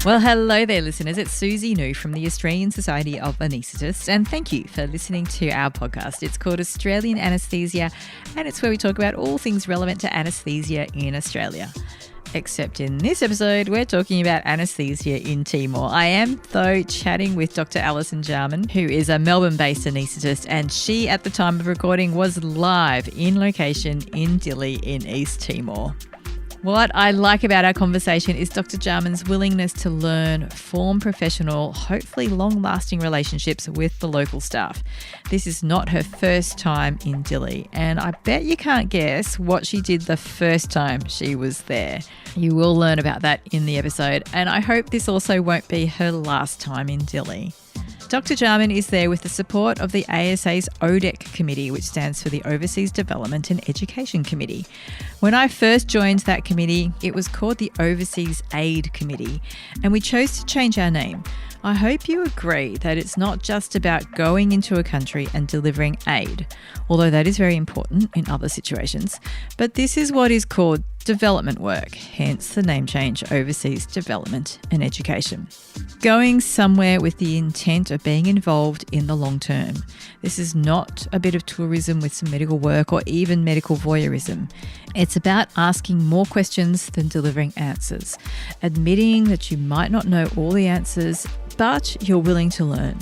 Well, hello there, listeners. It's Susie New from the Australian Society of Anaesthetists, and thank you for listening to our podcast. It's called Australian Anaesthesia, and it's where we talk about all things relevant to anaesthesia in Australia. Except in this episode, we're talking about anaesthesia in Timor. I am, though, chatting with Dr Alison Jarman, who is a Melbourne-based anaesthetist, and she, at the time of recording, was live in location in Dili in East Timor. What I like about our conversation is Dr. Jarman's willingness to learn, form professional, hopefully long-lasting relationships with the local staff. This is not her first time in Dili, and I bet you can't guess what she did the first time she was there. You will learn about that in the episode, and I hope this also won't be her last time in Dili. Dr. Jarman is there with the support of the ASA's ODEC committee, which stands for the Overseas Development and Education Committee. When I first joined that committee, it was called the Overseas Aid Committee, and we chose to change our name. I hope you agree that it's not just about going into a country and delivering aid, although that is very important in other situations, but this is what is called development work, hence the name change, Overseas Development and Education. Going somewhere with the intent of being involved in the long term. This is not a bit of tourism with some medical work or even medical voyeurism. It's about asking more questions than delivering answers, admitting that you might not know all the answers, but you're willing to learn.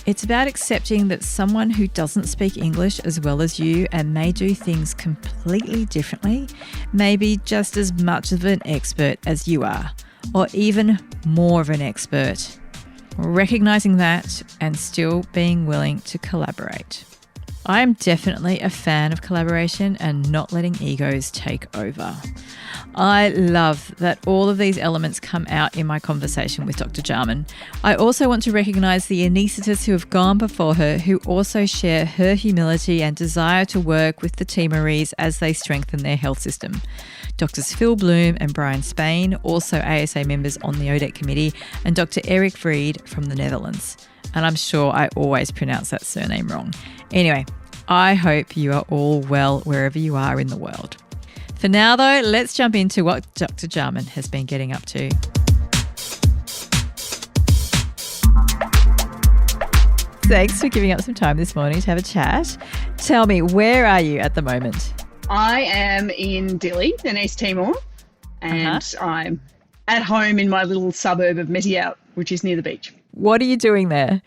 It's about accepting that someone who doesn't speak English as well as you and may do things completely differently may be just as much of an expert as you are, or even more of an expert. Recognizing that and still being willing to collaborate. I am definitely a fan of collaboration and not letting egos take over. I love that all of these elements come out in my conversation with Dr. Jarman. I also want to recognise the anaesthetists who have gone before her, who also share her humility and desire to work with the Timorese as they strengthen their health system. Drs. Phil Bloom and Brian Spain, also ASA members on the ODEC committee, and Dr. Eric Vried from the Netherlands. And I'm sure I always pronounce that surname wrong. Anyway, I hope you are all well wherever you are in the world. For now, though, let's jump into what Dr. Jarman has been getting up to. Thanks for giving up some time this morning to have a chat. Tell me, where are you at the moment? I am in Dili, in East Timor, and I'm at home in my little suburb of Metiaut, which is near the beach. What are you doing there?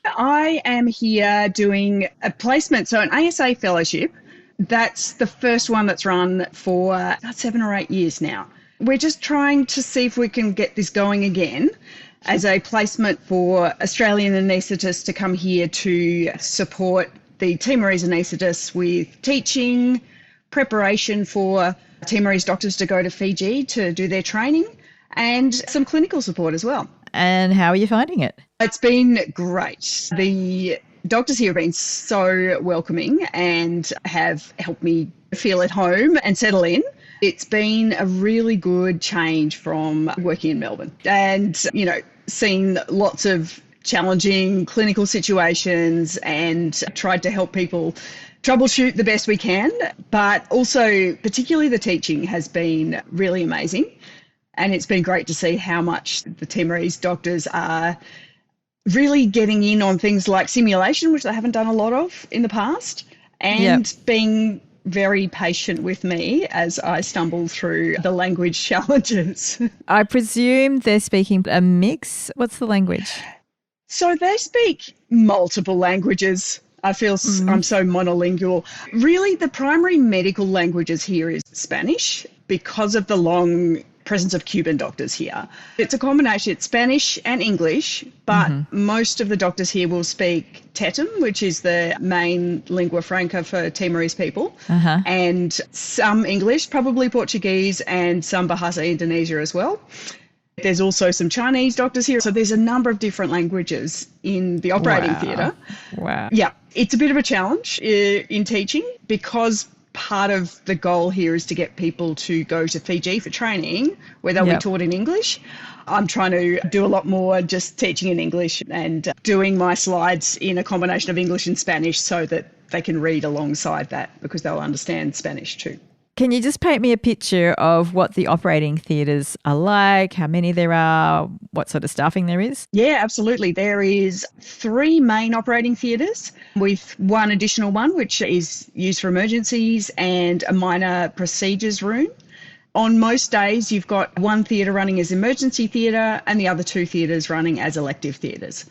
I am here doing a placement, so an ASA Fellowship. That's the first one that's run for about 7 or 8 years now. We're just trying to see if we can get this going again as a placement for Australian anaesthetists to come here to support the Timorese anaesthetists with teaching, preparation for Timorese doctors to go to Fiji to do their training, and some clinical support as well. And how are you finding it? It's been great. The doctors here have been so welcoming and have helped me feel at home and settle in. It's been a really good change from working in Melbourne and, seeing lots of challenging clinical situations and tried to help people troubleshoot the best we can. But also, particularly the teaching has been really amazing. And it's been great to see how much the Timorese doctors are really getting in on things like simulation, which they haven't done a lot of in the past, and being very patient with me as I stumble through the language challenges. I presume they're speaking a mix. What's the language? So they speak multiple languages. I feel I'm so monolingual. Really, the primary medical languages here is Spanish because of the long presence of Cuban doctors here. It's a combination, it's Spanish and English, but most of the doctors here will speak Tetum, which is the main lingua franca for Timorese people, and some English, probably Portuguese, and some Bahasa Indonesia as well. There's also some Chinese doctors here. So there's a number of different languages in the operating theatre. Wow. Yeah, it's a bit of a challenge in teaching because part of the goal here is to get people to go to Fiji for training where they'll be taught in English. I'm trying to do a lot more just teaching in English and doing my slides in a combination of English and Spanish so that they can read alongside that because they'll understand Spanish too. Can you just paint me a picture of what the operating theatres are like, how many there are, what sort of staffing there is? Yeah, absolutely. There is 3 main operating theatres with one additional one, which is used for emergencies, and a minor procedures room. On most days, you've got one theatre running as emergency theatre and the other 2 theatres running as elective theatres.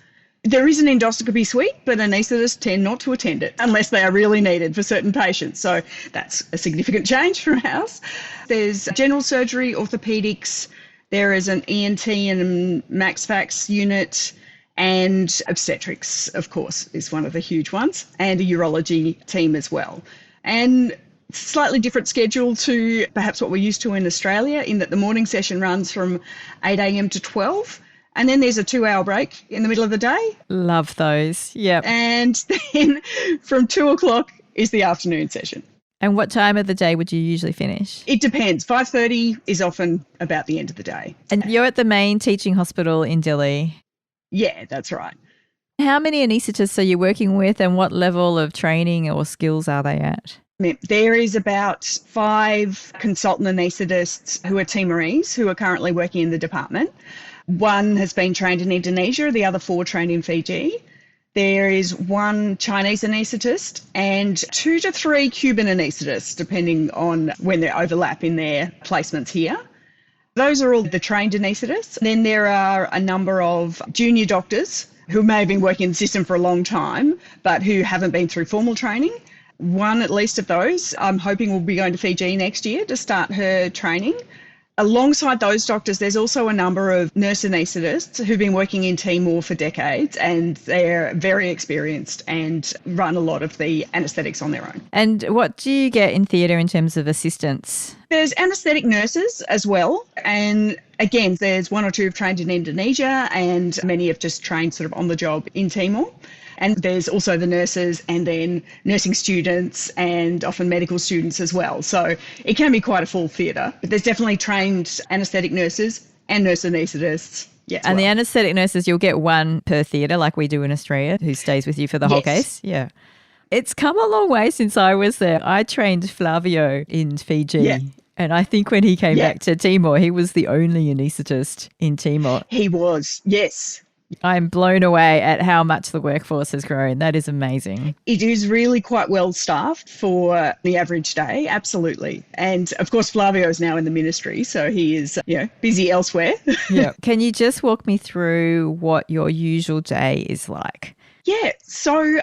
There is an endoscopy suite, but anaesthetists tend not to attend it unless they are really needed for certain patients. So that's a significant change from ours. There's general surgery, orthopaedics, there is an ENT and max fax unit, and obstetrics, of course, is one of the huge ones, and a urology team as well. And slightly different schedule to perhaps what we're used to in Australia, in that the morning session runs from 8 a.m. to 12. And then there's a 2-hour break in the middle of the day. Love those. Yep. And then from 2 o'clock is the afternoon session. And what time of the day would you usually finish? It depends. 5:30 is often about the end of the day. And you're at the main teaching hospital in Dili. Yeah, that's right. How many anaesthetists are you working with, and what level of training or skills are they at? There is about 5 consultant anaesthetists who are Timorese who are currently working in the department. One has been trained in Indonesia, the other 4 trained in Fiji. There is 1 Chinese anaesthetist and 2 to 3 Cuban anaesthetists, depending on when they overlap in their placements here. Those are all the trained anaesthetists. Then there are a number of junior doctors who may have been working in the system for a long time, but who haven't been through formal training. One at least of those I'm hoping will be going to Fiji next year to start her training. Alongside those doctors, there's also a number of nurse anaesthetists who've been working in Timor for decades, and they're very experienced and run a lot of the anaesthetics on their own. And what do you get in theatre in terms of assistance? There's anaesthetic nurses as well. And again, there's 1 or 2 who've trained in Indonesia, and many have just trained sort of on the job in Timor. And there's also the nurses, and then nursing students, and often medical students as well. So it can be quite a full theatre, but there's definitely trained anaesthetic nurses and nurse anaesthetists. Yes. And the anaesthetic nurses, you'll get 1 per theatre like we do in Australia, who stays with you for the whole case. Yeah. It's come a long way since I was there. I trained Flavio in Fiji. Yeah. And I think when he came back to Timor, he was the only anaesthetist in Timor. He was, yes. I'm blown away at how much the workforce has grown. That is amazing. It is really quite well staffed for the average day, absolutely. And of course, Flavio is now in the ministry, so he is busy elsewhere. Yeah. Can you just walk me through what your usual day is like? Yeah, so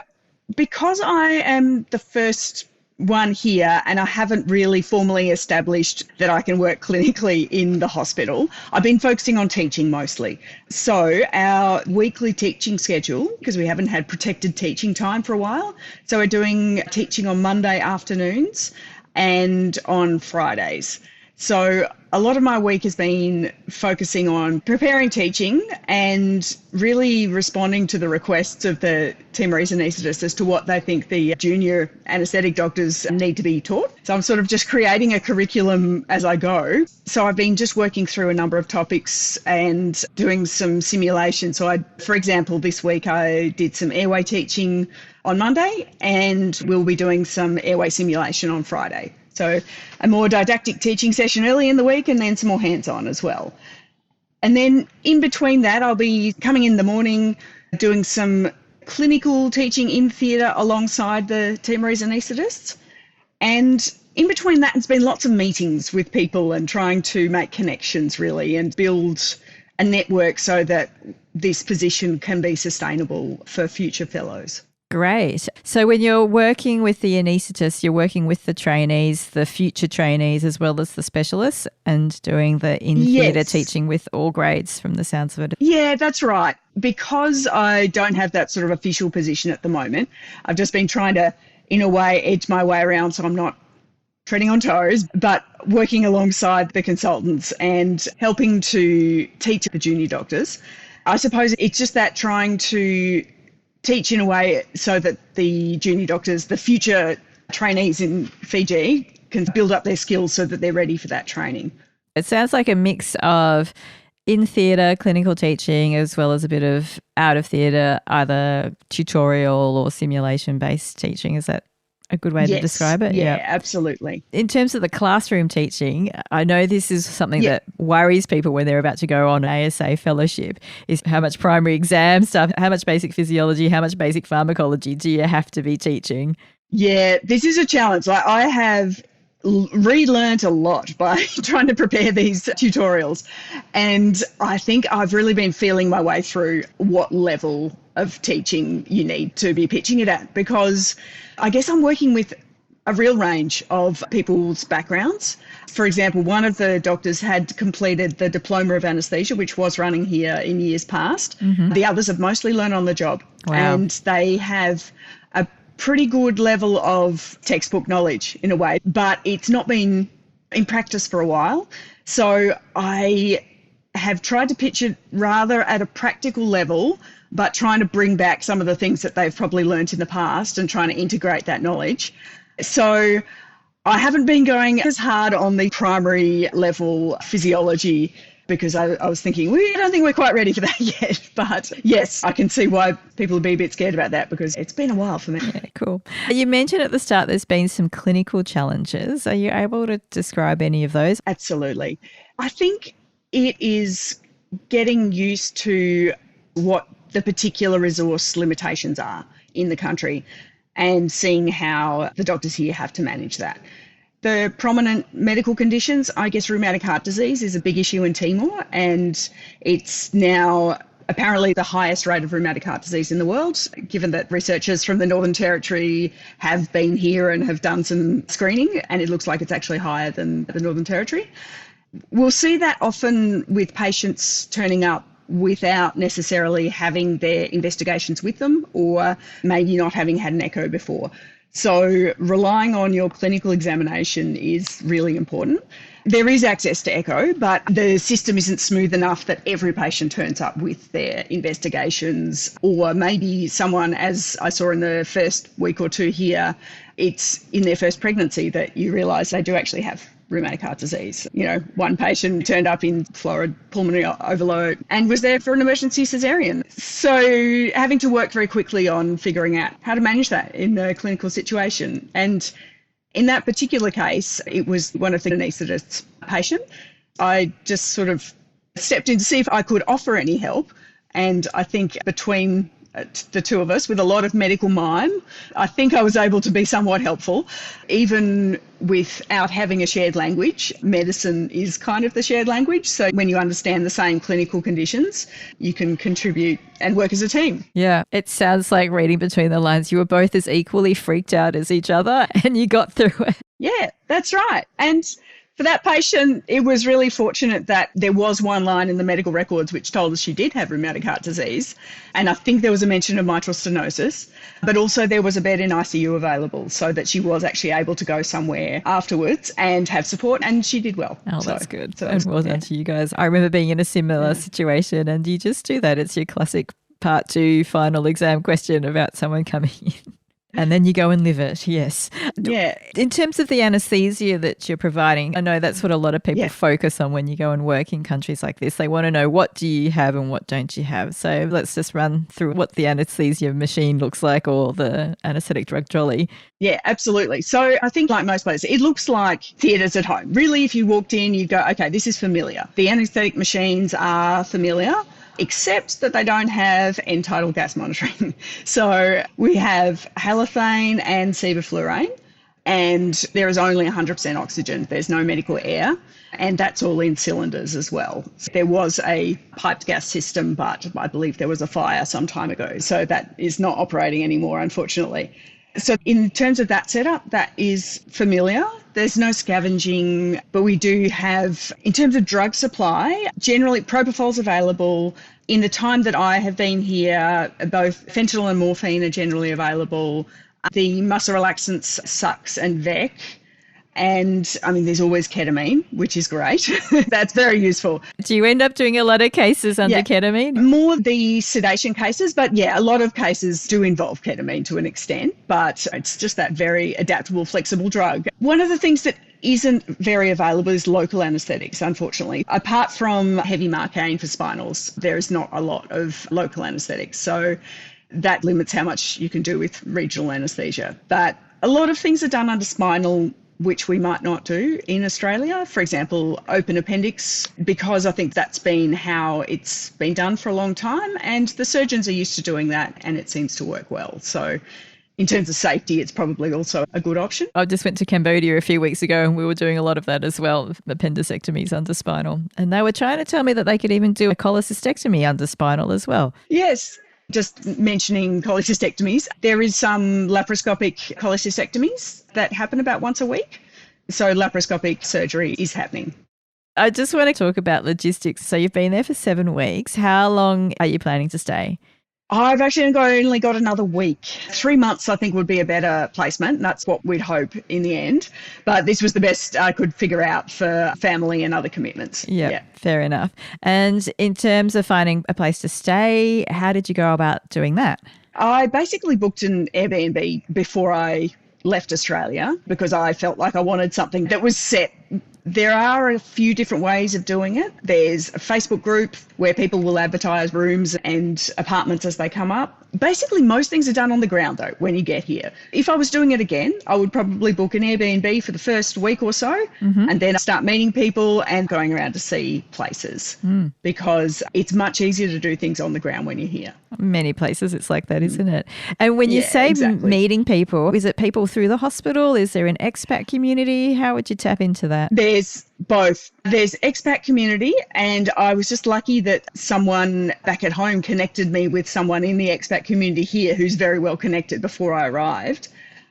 because I am the first one here and I haven't really formally established that I can work clinically in the hospital, I've been focusing on teaching mostly. So our weekly teaching schedule, because we haven't had protected teaching time for a while, so we're doing teaching on Monday afternoons and on Fridays. So a lot of my week has been focusing on preparing teaching and really responding to the requests of the Timorese anaesthetists as to what they think the junior anaesthetic doctors need to be taught. So I'm sort of just creating a curriculum as I go. So I've been just working through a number of topics and doing some simulations. So for example, this week I did some airway teaching on Monday, and we'll be doing some airway simulation on Friday. So a more didactic teaching session early in the week, and then some more hands-on as well. And then in between that, I'll be coming in the morning, doing some clinical teaching in theatre alongside the Timorese anaesthetists. And in between that, it's been lots of meetings with people and trying to make connections really and build a network so that this position can be sustainable for future fellows. Great. So when you're working with the anaesthetists, you're working with the trainees, the future trainees, as well as the specialists, and doing the in-theatre teaching with all grades from the sounds of it. Yeah, that's right. Because I don't have that sort of official position at the moment, I've just been trying to, in a way, edge my way around so I'm not treading on toes, but working alongside the consultants and helping to teach the junior doctors. I suppose it's just that trying to teach in a way so that the junior doctors, the future trainees in Fiji, can build up their skills so that they're ready for that training. It sounds like a mix of in-theatre clinical teaching as well as a bit of out-of-theatre, either tutorial or simulation-based teaching. Is that a good way to describe it. Yeah, absolutely. In terms of the classroom teaching, I know this is something that worries people when they're about to go on ASA Fellowship, is how much primary exam stuff, how much basic physiology, how much basic pharmacology do you have to be teaching? Yeah, this is a challenge. Like, I have relearned a lot by trying to prepare these tutorials. And I think I've really been feeling my way through what level of teaching you need to be pitching it at, because I guess I'm working with a real range of people's backgrounds. For example, one of the doctors had completed the Diploma of Anaesthesia, which was running here in years past. Mm-hmm. The others have mostly learned on the job. Wow. And they have a pretty good level of textbook knowledge in a way, but it's not been in practice for a while. So I have tried to pitch it rather at a practical level, but trying to bring back some of the things that they've probably learnt in the past and trying to integrate that knowledge. So I haven't been going as hard on the primary level physiology, because I was thinking, I don't think we're quite ready for that yet. But yes, I can see why people would be a bit scared about that, because it's been a while for me. Yeah, cool. You mentioned at the start there's been some clinical challenges. Are you able to describe any of those? Absolutely. I think it is getting used to what the particular resource limitations are in the country and seeing how the doctors here have to manage that. The prominent medical conditions, I guess rheumatic heart disease is a big issue in Timor, and it's now apparently the highest rate of rheumatic heart disease in the world, given that researchers from the Northern Territory have been here and have done some screening, and it looks like it's actually higher than the Northern Territory. We'll see that often with patients turning up without necessarily having their investigations with them, or maybe not having had an echo before. So relying on your clinical examination is really important. There is access to echo, but the system isn't smooth enough that every patient turns up with their investigations, or maybe someone, as I saw in the first week or two here, it's in their first pregnancy that you realise they do actually have rheumatic heart disease. You know, one patient turned up in florid pulmonary overload and was there for an emergency cesarean. So having to work very quickly on figuring out how to manage that in a clinical situation. And in that particular case, it was one of the anaesthetists' patient. I just sort of stepped in to see if I could offer any help. And I think between the two of us, with a lot of medical mime, I think I was able to be somewhat helpful. Even without having a shared language, medicine is kind of the shared language. So when you understand the same clinical conditions, you can contribute and work as a team. Yeah, it sounds like, reading between the lines, you were both as equally freaked out as each other and you got through it. Yeah, that's right. And for that patient, it was really fortunate that there was one line in the medical records which told us she did have rheumatic heart disease. And I think there was a mention of mitral stenosis, but also there was a bed in ICU available, so that she was actually able to go somewhere afterwards and have support, and she did well. Oh, that's good. So and well done to you guys. I remember being in a similar situation, and you just do that. It's your classic part 2 final exam question about someone coming in. And then you go and live it, yes. Yeah. In terms of the anaesthesia that you're providing, I know that's what a lot of people focus on when you go and work in countries like this. They want to know, what do you have and what don't you have? So let's just run through what the anaesthesia machine looks like, or the anaesthetic drug trolley. Yeah, absolutely. So I think, like most places, it looks like theatres at home. Really, if you walked in, you'd go, okay, this is familiar. The anaesthetic machines are familiar, except that they don't have end-tidal gas monitoring. So we have halothane and sevoflurane, and there is only 100% oxygen. There's no medical air, and that's all in cylinders as well. There was a piped gas system, but I believe there was a fire some time ago, so that is not operating anymore, unfortunately. So in terms of that setup, that is familiar. There's no scavenging, but we do have, in terms of drug supply, generally propofol's available. In the time that I have been here, both fentanyl and morphine are generally available. The muscle relaxants, Sux and Vec. And I mean, there's always ketamine, which is great. That's very useful. Do you end up doing a lot of cases under ketamine? More the sedation cases, but yeah, a lot of cases do involve ketamine to an extent, but it's just that very adaptable, flexible drug. One of the things that isn't very available is local anaesthetics, unfortunately. Apart from heavy Marcaine for spinals, there is not a lot of local anaesthetics. So that limits how much you can do with regional anaesthesia. But a lot of things are done under spinal which we might not do in Australia. For example, open appendix, because I think that's been how it's been done for a long time, and the surgeons are used to doing that and it seems to work well. So in terms of safety, it's probably also a good option. I just went to Cambodia a few weeks ago and we were doing a lot of that as well, appendicectomies under spinal. And they were trying to tell me that they could even do a cholecystectomy under spinal as well. Yes. Just mentioning cholecystectomies, there is some laparoscopic cholecystectomies that happen about once a week. So laparoscopic surgery is happening. I just want to talk about logistics. So you've been there for 7 weeks. How long are you planning to stay? I've actually only got another week. 3 months, I think, would be a better placement. That's what we'd hope in the end. But this was the best I could figure out for family and other commitments. Yeah, fair enough. And in terms of finding a place to stay, how did you go about doing that? I basically booked an Airbnb before I left Australia because I felt like I wanted something that was set. There are a few different ways of doing it. There's a Facebook group where people will advertise rooms and apartments as they come up. Basically, most things are done on the ground, though, when you get here. If I was doing it again, I would probably book an Airbnb for the first week or so and then start meeting people and going around to see places because it's much easier to do things on the ground when you're here. Many places it's like that, isn't it? And when you say meeting people, is it people through the hospital? Is there an expat community? How would you tap into that? There's both. There's expat community, and I was just lucky that someone back at home connected me with someone in the expat community here who's very well connected before I arrived.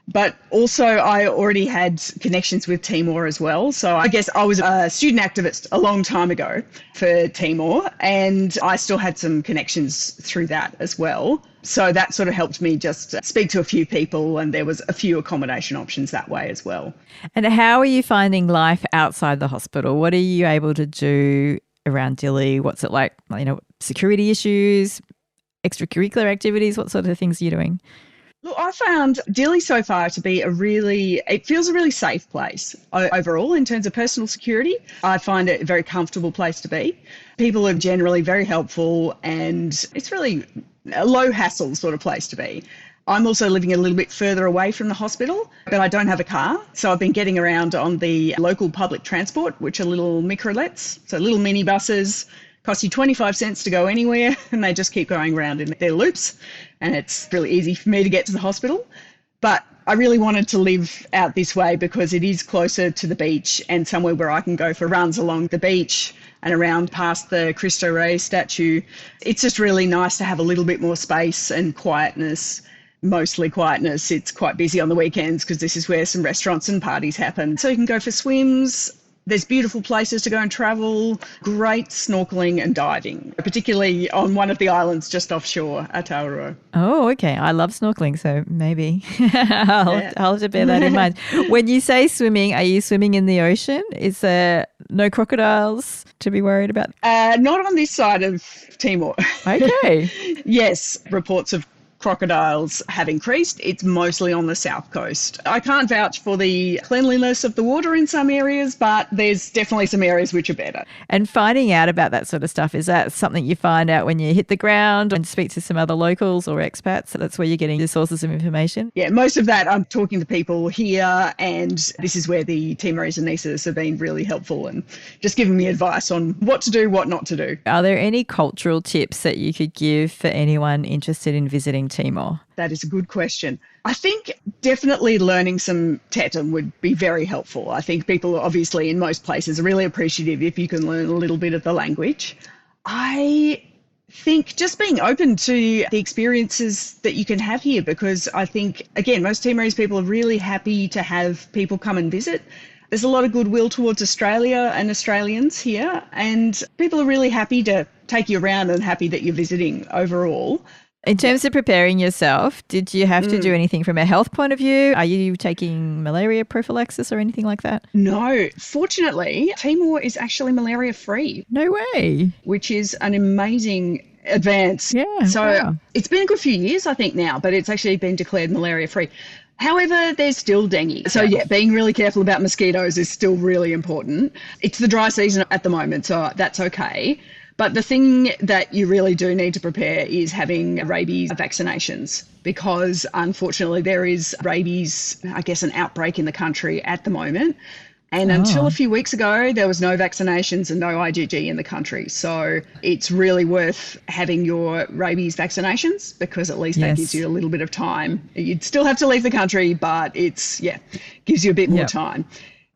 But also I already had connections with Timor as well. So I guess I was a student activist a long time ago for Timor, and I still had some connections through that as well. So that sort of helped me just speak to a few people, and there was a few accommodation options that way as well. And how are you finding life outside the hospital? What are you able to do around Dili? What's it like, security issues, extracurricular activities? What sort of things are you doing? Look, I found Dili so far to be it feels a really safe place overall in terms of personal security. I find it a very comfortable place to be. People are generally very helpful, and it's really a low hassle sort of place to be. I'm also living a little bit further away from the hospital, but I don't have a car. So I've been getting around on the local public transport, which are little microlets, so little mini buses. Cost you 25 cents to go anywhere, and they just keep going around in their loops, and it's really easy for me to get to the hospital. But I really wanted to live out this way because it is closer to the beach and somewhere where I can go for runs along the beach and around past the Cristo Rey statue. It's just really nice to have a little bit more space and quietness, mostly quietness. It's quite busy on the weekends because this is where some restaurants and parties happen. So you can go for swims. There's beautiful places to go and travel, great snorkeling and diving, particularly on one of the islands just offshore, Aotearoa. Oh, okay. I love snorkeling, so maybe I'll have to bear that in mind. When you say swimming, are you swimming in the ocean? Is there no crocodiles to be worried about? Not on this side of Timor. Okay. Yes, reports of crocodiles have increased. It's mostly on the south coast. I can't vouch for the cleanliness of the water in some areas, but there's definitely some areas which are better. And finding out about that sort of stuff, is that something you find out when you hit the ground and speak to some other locals or expats? So that's where you're getting your sources of information? Yeah, most of that I'm talking to people here, and this is where the Timorese anaesthetists have been really helpful and just giving me advice on what to do, what not to do. Are there any cultural tips that you could give for anyone interested in visiting Timor? That is a good question. I think definitely learning some Tetum would be very helpful. I think people obviously in most places are really appreciative if you can learn a little bit of the language. I think just being open to the experiences that you can have here, because I think, again, most Timorese people are really happy to have people come and visit. There's a lot of goodwill towards Australia and Australians here, and people are really happy to take you around and happy that you're visiting overall. In terms of preparing yourself, did you have to do anything from a health point of view? Are you taking malaria prophylaxis or anything like that? No. Fortunately, Timor is actually malaria-free. No way. Which is an amazing advance. Yeah. So It's been a good few years, I think, now, but it's actually been declared malaria-free. However, there's still dengue. So, being really careful about mosquitoes is still really important. It's the dry season at the moment, so that's okay. But the thing that you really do need to prepare is having rabies vaccinations, because unfortunately there is rabies, I guess, an outbreak in the country at the moment. And until a few weeks ago, there was no vaccinations and no IgG in the country. So it's really worth having your rabies vaccinations, because at least that gives you a little bit of time. You'd still have to leave the country, but gives you a bit more time.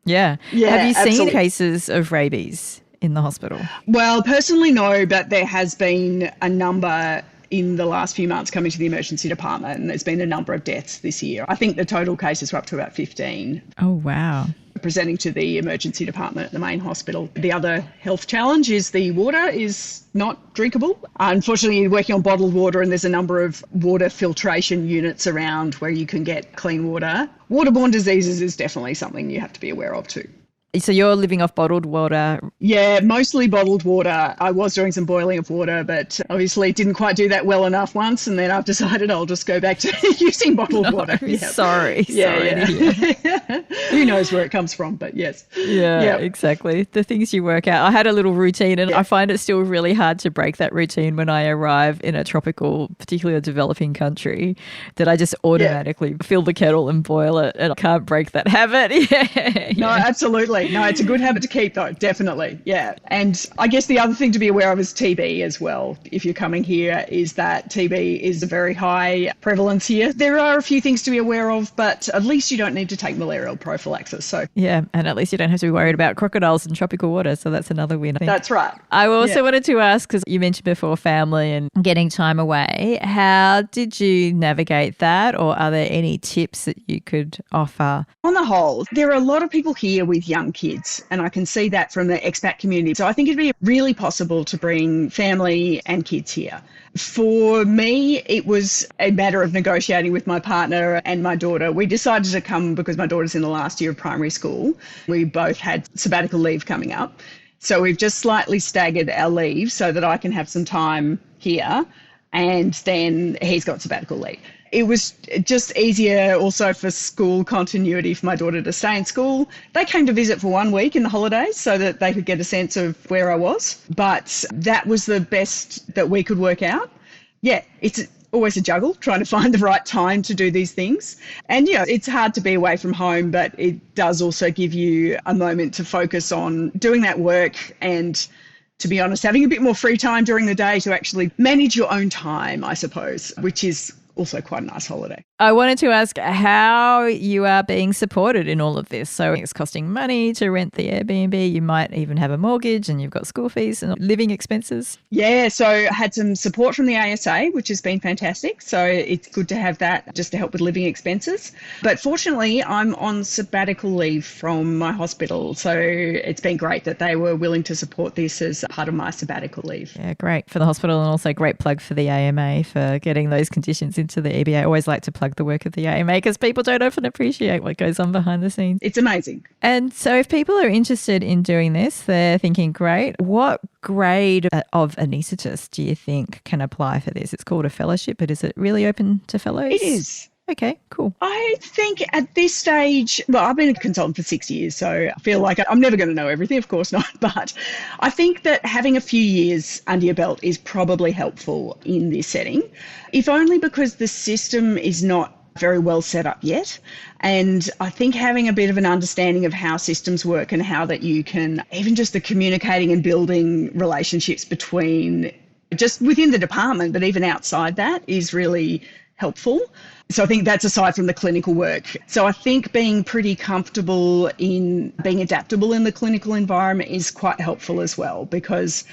Yeah. Yeah. Have you seen absolutely. cases of rabies in the hospital? Well, personally, no, but there has been a number in the last few months coming to the emergency department, and there's been a number of deaths this year. I think the total cases were up to about 15. Oh, wow. Presenting to the emergency department at the main hospital. The other health challenge is the water is not drinkable. Unfortunately, you're working on bottled water, and there's a number of water filtration units around where you can get clean water. Waterborne diseases is definitely something you have to be aware of too. So you're living off bottled water? Yeah, mostly bottled water. I was doing some boiling of water, but obviously didn't quite do that well enough once, and then I've decided I'll just go back to using bottled water. Yep. Sorry. Yeah. Who knows where it comes from, but yes. Yeah, exactly. The things you work out. I had a little routine, and I find it still really hard to break that routine when I arrive in a tropical, particularly a developing country, that I just automatically fill the kettle and boil it, and I can't break that habit. No, absolutely. No, it's a good habit to keep though, definitely. Yeah. And I guess the other thing to be aware of is TB as well. If you're coming here, is that TB is a very high prevalence here. There are a few things to be aware of, but at least you don't need to take malarial prophylaxis. So yeah, and at least you don't have to be worried about crocodiles in tropical water. So that's another win. That's right. I also wanted to ask, because you mentioned before family and getting time away, how did you navigate that, or are there any tips that you could offer? On the whole, there are a lot of people here with young kids, and I can see that from the expat community. So I think it'd be really possible to bring family and kids here. For me, it was a matter of negotiating with my partner and my daughter. We decided to come because my daughter's in the last year of primary school. We both had sabbatical leave coming up. So we've just slightly staggered our leave so that I can have some time here, and then he's got sabbatical leave. It was just easier also for school continuity for my daughter to stay in school. They came to visit for 1 week in the holidays so that they could get a sense of where I was. But that was the best that we could work out. Yeah, it's always a juggle trying to find the right time to do these things. And it's hard to be away from home, but it does also give you a moment to focus on doing that work and, to be honest, having a bit more free time during the day to actually manage your own time, I suppose, which is also quite a nice holiday. I wanted to ask how you are being supported in all of this. So it's costing money to rent the Airbnb. You might even have a mortgage, and you've got school fees and living expenses. Yeah, so I had some support from the ASA, which has been fantastic. So it's good to have that just to help with living expenses. But fortunately, I'm on sabbatical leave from my hospital. So it's been great that they were willing to support this as part of my sabbatical leave. Yeah, great for the hospital, and also great plug for the AMA for getting those conditions into the EBA. I always like to plug the work of the AMA because people don't often appreciate what goes on behind the scenes. It's amazing. And so if people are interested in doing this, they're thinking, great, what grade of anaesthetist do you think can apply for this? It's called a fellowship, but is it really open to fellows? It is. Okay, cool. I think at this stage, well, I've been a consultant for 6 years, so I feel like I'm never going to know everything, of course not. But I think that having a few years under your belt is probably helpful in this setting, if only because the system is not very well set up yet. And I think having a bit of an understanding of how systems work and how that you can, even just the communicating and building relationships between just within the department, but even outside that, is really helpful. So I think that's aside from the clinical work. So I think being pretty comfortable in being adaptable in the clinical environment is quite helpful as well, because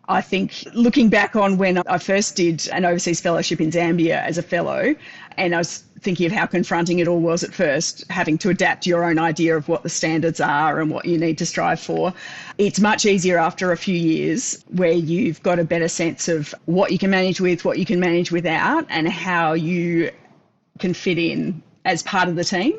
I think looking back on when I first did an overseas fellowship in Zambia as a fellow, and I was thinking of how confronting it all was at first, having to adapt your own idea of what the standards are and what you need to strive for. It's much easier after a few years where you've got a better sense of what you can manage with, what you can manage without, and how you can fit in as part of the team.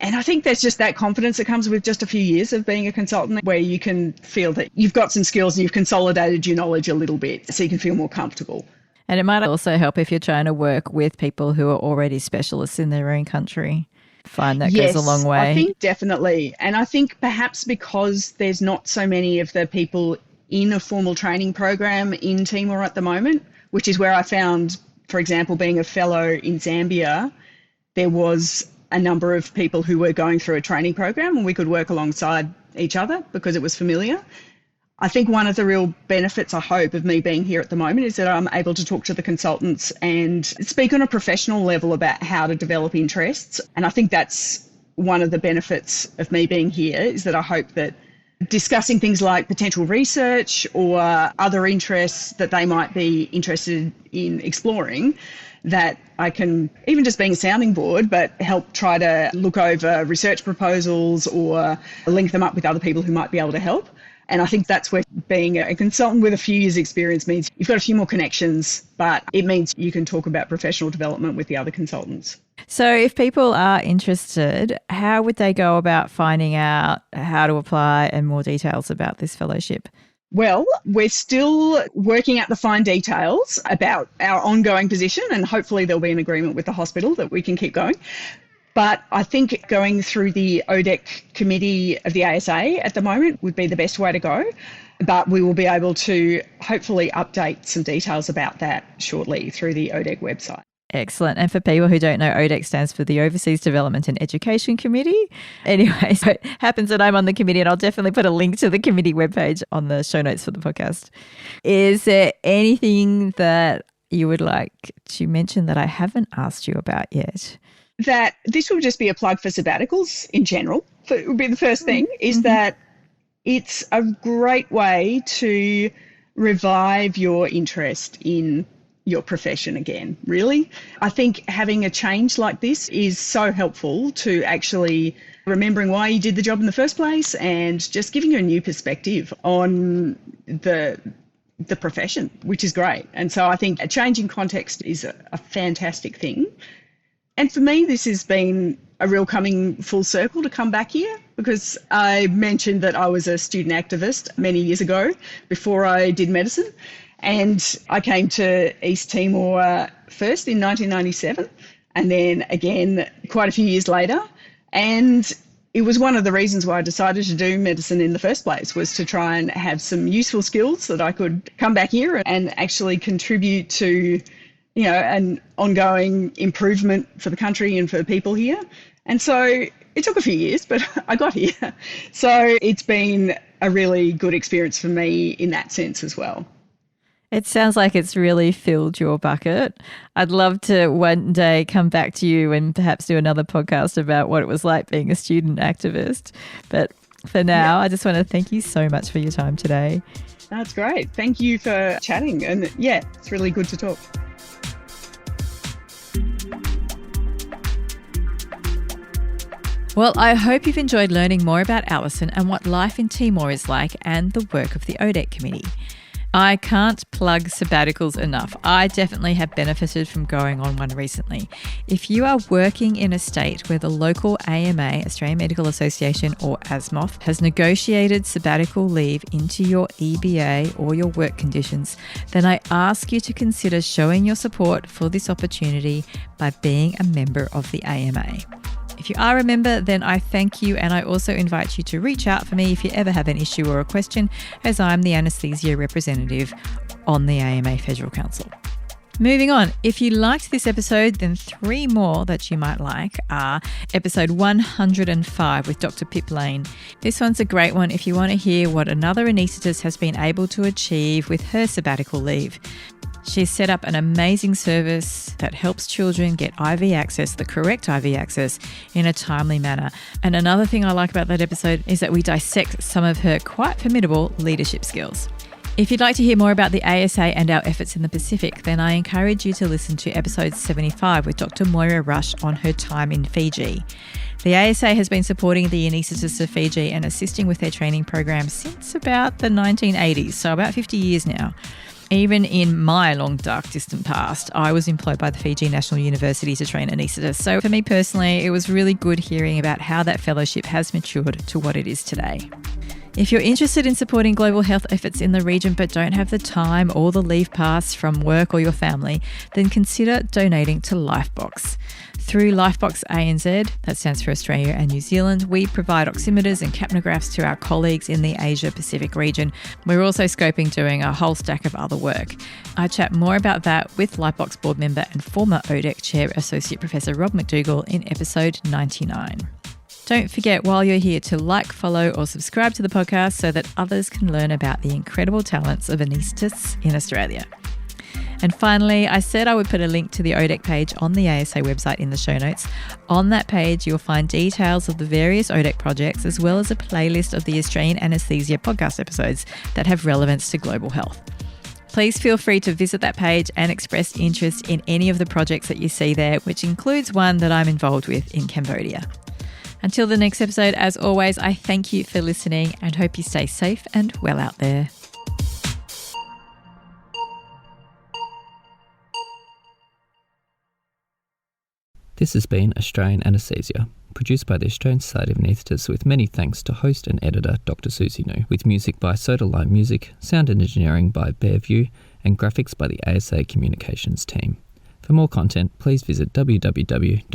And I think there's just that confidence that comes with just a few years of being a consultant, where you can feel that you've got some skills and you've consolidated your knowledge a little bit so you can feel more comfortable. And it might also help if you're trying to work with people who are already specialists in their own country. Find that goes a long way. I think definitely. And I think perhaps because there's not so many of the people in a formal training program in Timor at the moment, which is where I found, for example, being a fellow in Zambia, there was a number of people who were going through a training program and we could work alongside each other because it was familiar. I think one of the real benefits, I hope, of me being here at the moment is that I'm able to talk to the consultants and speak on a professional level about how to develop interests. And I think that's one of the benefits of me being here, is that I hope that discussing things like potential research or other interests that they might be interested in exploring, that I can, even just being a sounding board, but help try to look over research proposals or link them up with other people who might be able to help. And I think that's where being a consultant with a few years' experience means you've got a few more connections, but it means you can talk about professional development with the other consultants. So if people are interested, how would they go about finding out how to apply and more details about this fellowship? Well, we're still working out the fine details about our ongoing position, and hopefully there'll be an agreement with the hospital that we can keep going. But I think going through the ODEC committee of the ASA at the moment would be the best way to go. But we will be able to hopefully update some details about that shortly through the ODEC website. Excellent. And for people who don't know, ODEC stands for the Overseas Development and Education Committee. Anyway, so it happens that I'm on the committee, and I'll definitely put a link to the committee webpage on the show notes for the podcast. Is there anything that you would like to mention that I haven't asked you about yet? That this will just be a plug for sabbaticals in general. It would be the first thing, is that it's a great way to revive your interest in your profession again, really. I think having a change like this is so helpful to actually remembering why you did the job in the first place and just giving you a new perspective on the profession, which is great. And so I think a change in context is a fantastic thing. And for me, this has been a real coming full circle to come back here, because I mentioned that I was a student activist many years ago before I did medicine. And I came to East Timor first in 1997 and then again quite a few years later. And it was one of the reasons why I decided to do medicine in the first place, was to try and have some useful skills that I could come back here and actually contribute to, you know, an ongoing improvement for the country and for the people here. And so it took a few years, but I got here. So it's been a really good experience for me in that sense as well. It sounds like it's really filled your bucket. I'd love to one day come back to you and perhaps do another podcast about what it was like being a student activist. But for now, I just want to thank you so much for your time today. That's great. Thank you for chatting. And yeah, it's really good to talk. Well, I hope you've enjoyed learning more about Alison and what life in Timor is like, and the work of the ODEC committee. I can't plug sabbaticals enough. I definitely have benefited from going on one recently. If you are working in a state where the local AMA, Australian Medical Association, or ASMOF, has negotiated sabbatical leave into your EBA or your work conditions, then I ask you to consider showing your support for this opportunity by being a member of the AMA. If you are a member, then I thank you, and I also invite you to reach out for me if you ever have an issue or a question, as I'm the anaesthesia representative on the AMA Federal Council. Moving on, if you liked this episode, then 3 more that you might like are episode 105 with Dr Pip Lane. This one's a great one if you want to hear what another anaesthetist has been able to achieve with her sabbatical leave. She's set up an amazing service that helps children get IV access, the correct IV access, in a timely manner. And another thing I like about that episode is that we dissect some of her quite formidable leadership skills. If you'd like to hear more about the ASA and our efforts in the Pacific, then I encourage you to listen to episode 75 with Dr Moira Rush on her time in Fiji. The ASA has been supporting the anaesthetists of Fiji and assisting with their training program since about the 1980s, so about 50 years now. Even in my long, dark, distant past, I was employed by the Fiji National University to train anaesthetists. So for me personally, it was really good hearing about how that fellowship has matured to what it is today. If you're interested in supporting global health efforts in the region but don't have the time or the leave pass from work or your family, then consider donating to Lifebox. Through Lifebox ANZ, that stands for Australia and New Zealand, we provide oximeters and capnographs to our colleagues in the Asia Pacific region. We're also scoping doing a whole stack of other work. I chat more about that with Lifebox board member and former ODEC chair, Associate Professor Rob McDougall, in episode 99. Don't forget, while you're here, to like, follow or subscribe to the podcast so that others can learn about the incredible talents of anaesthetists in Australia. And finally, I said I would put a link to the ODEC page on the ASA website in the show notes. On that page, you'll find details of the various ODEC projects, as well as a playlist of the Australian Anaesthesia podcast episodes that have relevance to global health. Please feel free to visit that page and express interest in any of the projects that you see there, which includes one that I'm involved with in Cambodia. Until the next episode, as always, I thank you for listening and hope you stay safe and well out there. This has been Australian Anaesthesia, produced by the Australian Society of Anaesthetists, with many thanks to host and editor Dr Susie New, with music by Soda Lime Music, sound and engineering by Bearview, and graphics by the ASA Communications team. For more content, please visit www.asa.org.au.